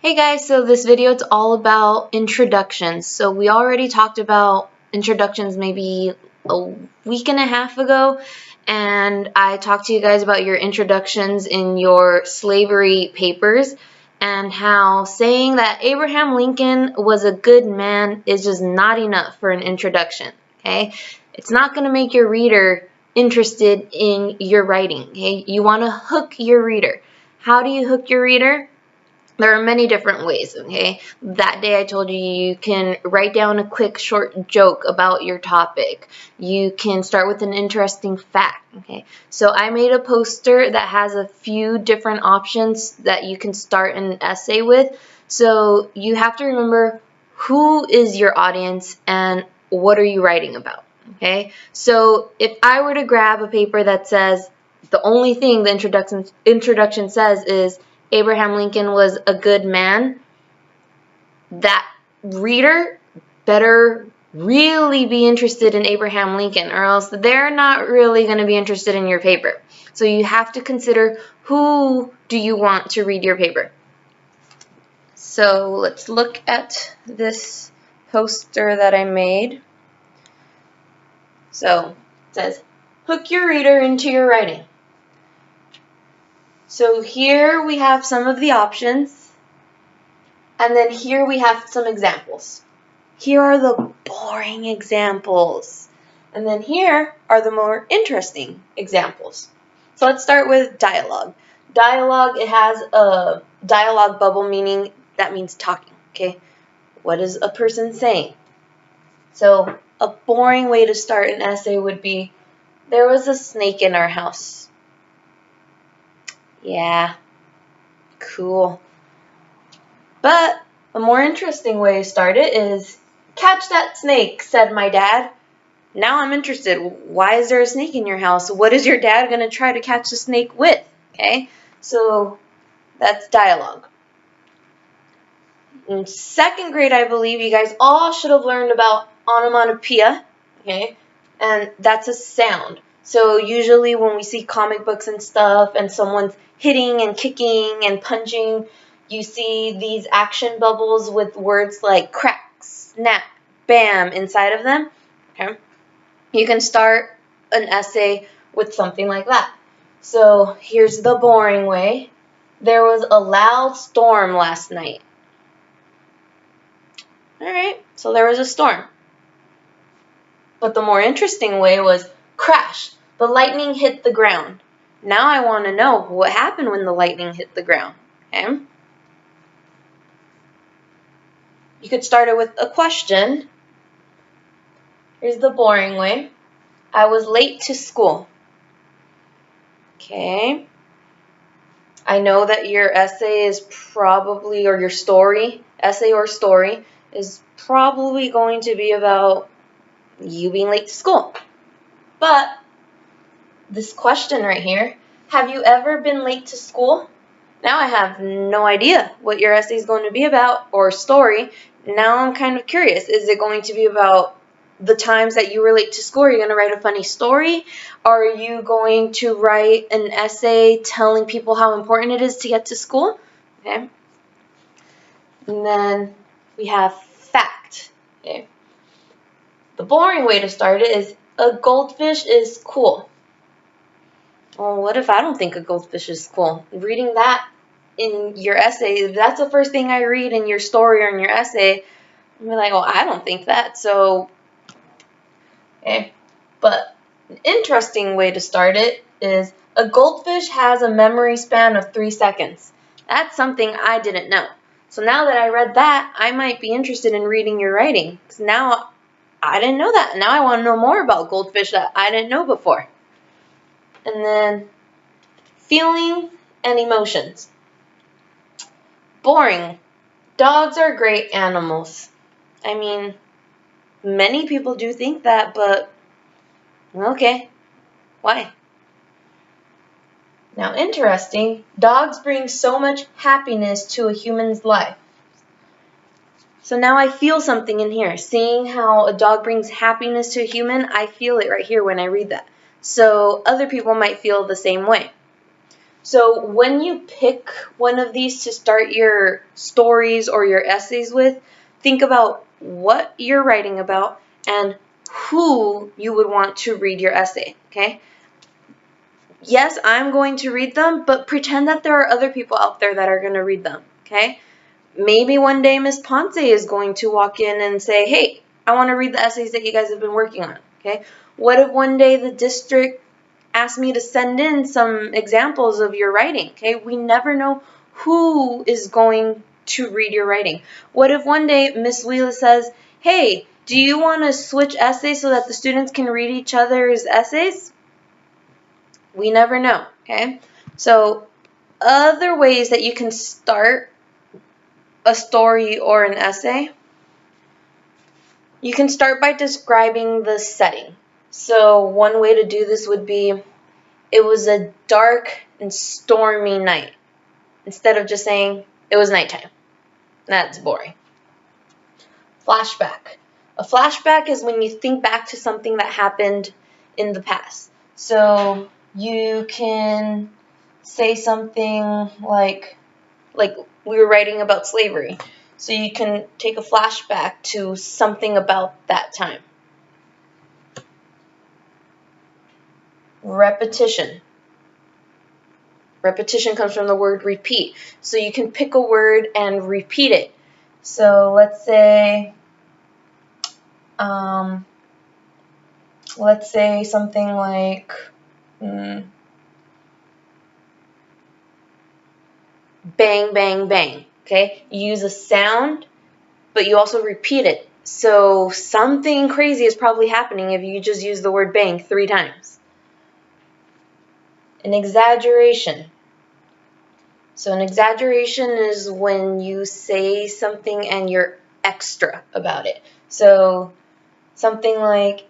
Hey guys, so this video is all about introductions. So we already talked about introductions maybe a week and a half ago, and I talked to you guys about your introductions in your slavery papers and how saying that Abraham Lincoln was a good man is just not enough for an introduction, okay? It's not going to make your reader interested in your writing, okay? You want to hook your reader. How do you hook your reader? There are many different ways, okay? That day I told you you can write down a quick short joke about your topic. You can start with an interesting fact, okay? So I made a poster that has a few different options that you can start an essay with. So you have to remember who is your audience and what are you writing about, okay? So if I were to grab a paper that says the only thing the introduction says is Abraham Lincoln was a good man, that reader better really be interested in Abraham Lincoln, or else they're not really going to be interested in your paper. So you have to consider who do you want to read your paper. So let's look at this poster that I made. So it says, hook your reader into your writing. So here we have some of the options. And then here we have some examples. Here are the boring examples. And then here are the more interesting examples. So let's start with dialogue. Dialogue, it has a dialogue bubble, meaning that means talking, okay? What is a person saying? So a boring way to start an essay would be, there was a snake in our house. Yeah, cool. But a more interesting way to start it is, catch that snake, said my dad. Now I'm interested. Why is there a snake in your house? What is your dad going to try to catch the snake with? Okay, so that's dialogue. In second grade, I believe you guys all should have learned about onomatopoeia, okay, and that's a sound. So usually when we see comic books and stuff and someone's hitting and kicking and punching, you see these action bubbles with words like crack, snap, bam inside of them. Okay, you can start an essay with something like that. So here's the boring way. There was a loud storm last night. All right, so there was a storm. But the more interesting way was crash. The lightning hit the ground. Now I want to know what happened when the lightning hit the ground. Okay? You could start it with a question. Here's the boring way. I was late to school. Okay. I know that your essay is probably, or your story, essay or story, is probably going to be about you being late to school. But this question right here, have you ever been late to school? Now I have no idea what your essay is going to be about or story. Now I'm kind of curious. Is it going to be about the times that you were late to school? Are you going to write a funny story? Are you going to write an essay telling people how important it is to get to school? Okay. And then we have fact. Okay. The boring way to start it is, a goldfish is cool. Well, what if I don't think a goldfish is cool? Reading that in your essay, if that's the first thing I read in your story or in your essay, I'm like, well, I don't think that. So, okay. But an interesting way to start it is, a goldfish has a memory span of 3 seconds. That's something I didn't know. So now that I read that, I might be interested in reading your writing. Because now I didn't know that. Now I want to know more about goldfish that I didn't know before. And then feeling and emotions. Boring. Dogs are great animals. I mean, many people do think that, but okay. Why? Now, interesting. Dogs bring so much happiness to a human's life. So now I feel something in here. Seeing how a dog brings happiness to a human, I feel it right here when I read that. So other people might feel the same way. So when you pick one of these to start your stories or your essays with, think about what you're writing about and who you would want to read your essay, okay? Yes, I'm going to read them, but pretend that there are other people out there that are going to read them, okay? Maybe one day Miss Ponce is going to walk in and say, hey, I want to read the essays that you guys have been working on, okay? What if one day the district asked me to send in some examples of your writing, okay? We never know who is going to read your writing. What if one day Miss Wheeler says, hey, do you want to switch essays so that the students can read each other's essays? We never know, okay? So other ways that you can start a story or an essay, you can start by describing the setting. So one way to do this would be, it was a dark and stormy night, instead of just saying it was nighttime. That's boring. Flashback. A flashback is when you think back to something that happened in the past. So you can say something like we were writing about slavery. So you can take a flashback to something about that time. Repetition. Repetition comes from the word repeat. So you can pick a word and repeat it. So let's say something like bang, bang, bang. Okay? You use a sound, but you also repeat it. So something crazy is probably happening if you just use the word bang 3 times. An exaggeration. So an exaggeration is when you say something and you're extra about it. So something like,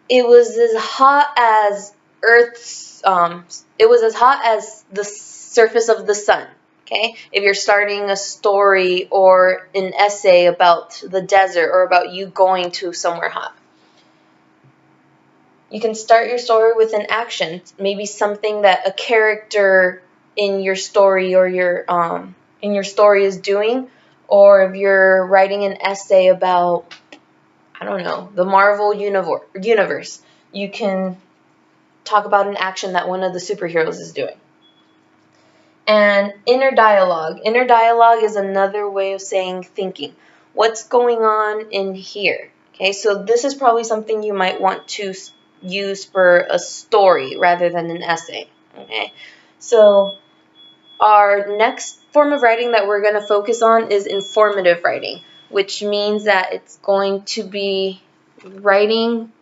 it was as hot as it was as hot as the surface of the sun. Okay? If you're starting a story or an essay about the desert or about you going to somewhere hot. You can start your story with an action, maybe something that a character in your story or in your story is doing, or if you're writing an essay about, I don't know, the Marvel universe, you can talk about an action that one of the superheroes is doing. And inner dialogue. Inner dialogue is another way of saying thinking. What's going on in here? Okay, so this is probably something you might want to use for a story rather than an essay. Okay, so our next form of writing that we're going to focus on is informative writing, which means that it's going to be writing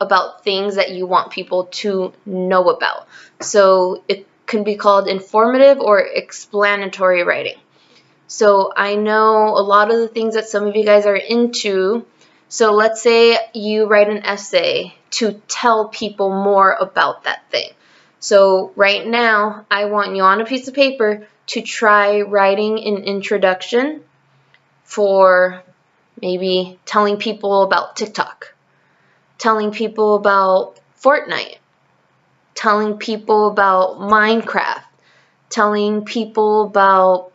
about things that you want people to know about. So it can be called informative or explanatory writing. So I know a lot of the things that some of you guys are into. So let's say you write an essay to tell people more about that thing. So right now, I want you on a piece of paper to try writing an introduction for maybe telling people about TikTok, telling people about Fortnite, telling people about Minecraft, telling people about,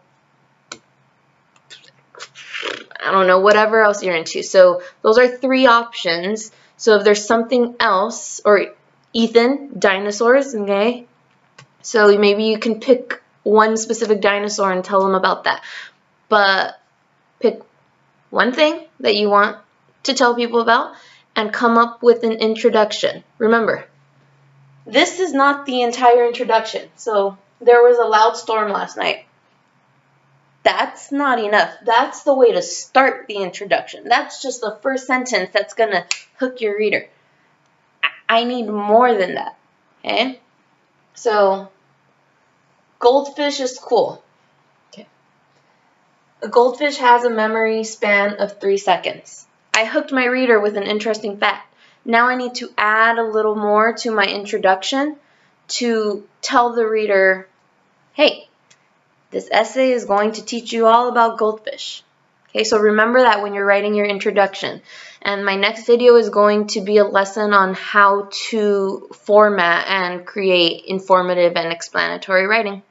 I don't know, whatever else you're into. So those are 3 options. So if there's something else, or Ethan, dinosaurs, okay? So maybe you can pick one specific dinosaur and tell them about that. But pick one thing that you want to tell people about and come up with an introduction. Remember, this is not the entire introduction. So there was a loud storm last night. That's not enough. That's the way to start the introduction. That's just the first sentence that's going to hook your reader. I need more than that. Okay? So, goldfish is cool. Okay. A goldfish has a memory span of 3 seconds. I hooked my reader with an interesting fact. Now I need to add a little more to my introduction to tell the reader, hey, this essay is going to teach you all about goldfish. Okay, so remember that when you're writing your introduction. And my next video is going to be a lesson on how to format and create informative and explanatory writing.